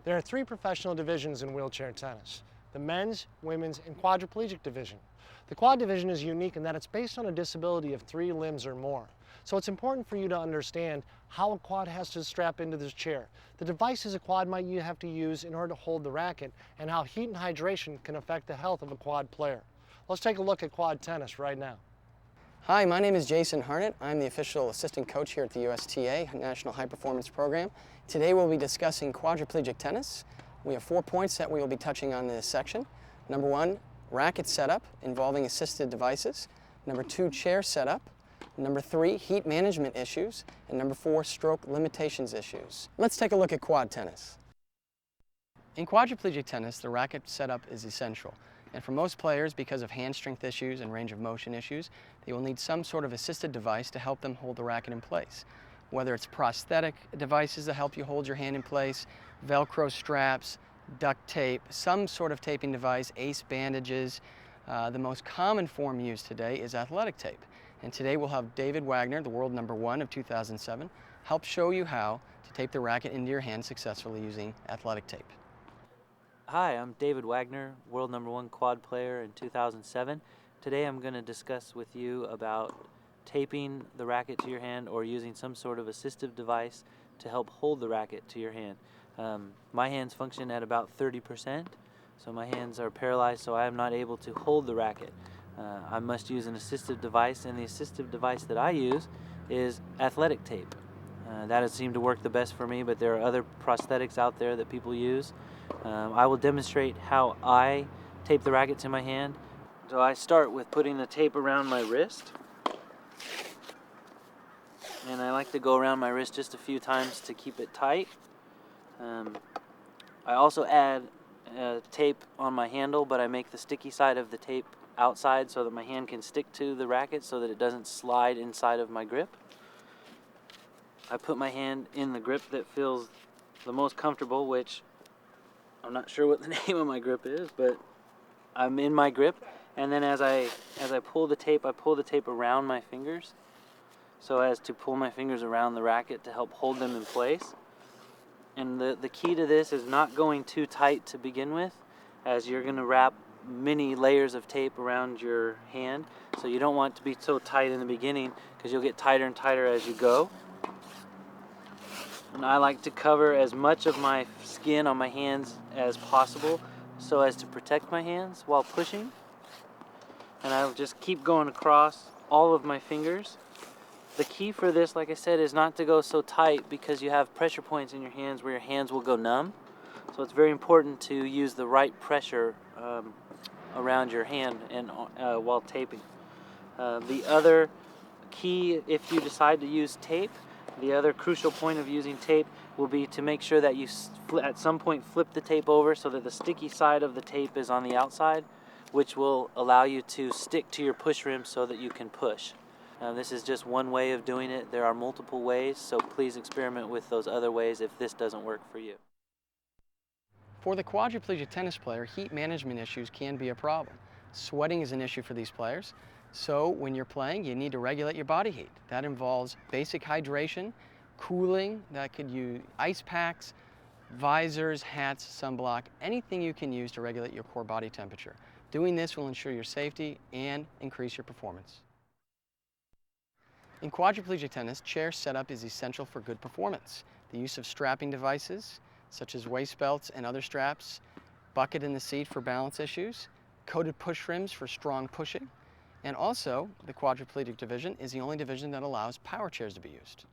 There are three professional divisions in wheelchair tennis: the men's, women's, and quadriplegic division. The quad division is unique in that it's based on a disability of 3 limbs or more. So it's important for you to understand how a quad has to strap into this chair, the devices a quad might have to use in order to hold the racket, and how heat and hydration can affect the health of a quad player. Let's take a look at quad tennis right now. Hi, my name is Jason Harnett. I'm the official assistant coach here at the USTA National High Performance Program. Today we'll be discussing quadriplegic tennis. We have 4 points that we will be touching on in this section. Number 1, racket setup involving assisted devices. Number 2, chair setup. Number 3, heat management issues. And number 4, stroke limitations issues. Let's take a look at quad tennis. In quadriplegic tennis, the racket setup is essential. And for most players, because of hand strength issues and range of motion issues, they will need some sort of assisted device to help them hold the racket in place. Whether it's prosthetic devices that help you hold your hand in place, Velcro straps, duct tape, some sort of taping device, ace bandages. The most common form used today is athletic tape. And today we'll have David Wagner, the world #1 of 2007, help show you how to tape the racket into your hand successfully using athletic tape. Hi, I'm David Wagner, world #1 quad player in 2007. Today I'm going to discuss with you about taping the racket to your hand or using some sort of assistive device to help hold the racket to your hand. My hands function at about 30%, so my hands are paralyzed, so I am not able to hold the racket. I must use an assistive device, and the assistive device that I use is athletic tape. That has seemed to work the best for me, but there are other prosthetics out there that people use. I will demonstrate how I tape the racket to my hand. So I start with putting the tape around my wrist. And I like to go around my wrist just a few times to keep it tight. I also add tape on my handle, but I make the sticky side of the tape outside so that my hand can stick to the racket so that it doesn't slide inside of my grip. I put my hand in the grip that feels the most comfortable, which I'm not sure what the name of my grip is, but I'm in my grip. And then as I pull the tape, I pull the tape around my fingers so as to pull my fingers around the racket to help hold them in place. And the key to this is not going too tight to begin with, as you're going to wrap many layers of tape around your hand. So you don't want to be so tight in the beginning because you'll get tighter and tighter as you go. And I like to cover as much of my skin on my hands as possible so as to protect my hands while pushing. And I'll just keep going across all of my fingers. The key for this, like I said, is not to go so tight because you have pressure points in your hands where your hands will go numb. So it's very important to use the right pressure around your hand and while taping. The other key, if you decide to use tape, the other crucial point of using tape will be to make sure that you at some point flip the tape over so that the sticky side of the tape is on the outside, which will allow you to stick to your push rim so that you can push. This is just one way of doing it. There are multiple ways, so please experiment with those other ways if this doesn't work for you. For the quadriplegic tennis player, heat management issues can be a problem. Sweating is an issue for these players. So when you're playing, you need to regulate your body heat. That involves basic hydration, cooling, that could use ice packs, visors, hats, sunblock, anything you can use to regulate your core body temperature. Doing this will ensure your safety and increase your performance. In quadriplegic tennis, chair setup is essential for good performance. The use of strapping devices, such as waist belts and other straps, bucket in the seat for balance issues, coated push rims for strong pushing, and also the quadriplegic division is the only division that allows power chairs to be used.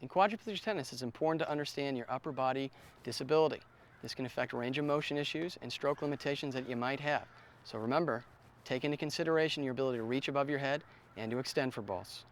In quadriplegic tennis, it's important to understand your upper body disability. This can affect range of motion issues and stroke limitations that you might have. So remember, take into consideration your ability to reach above your head and to extend for balls.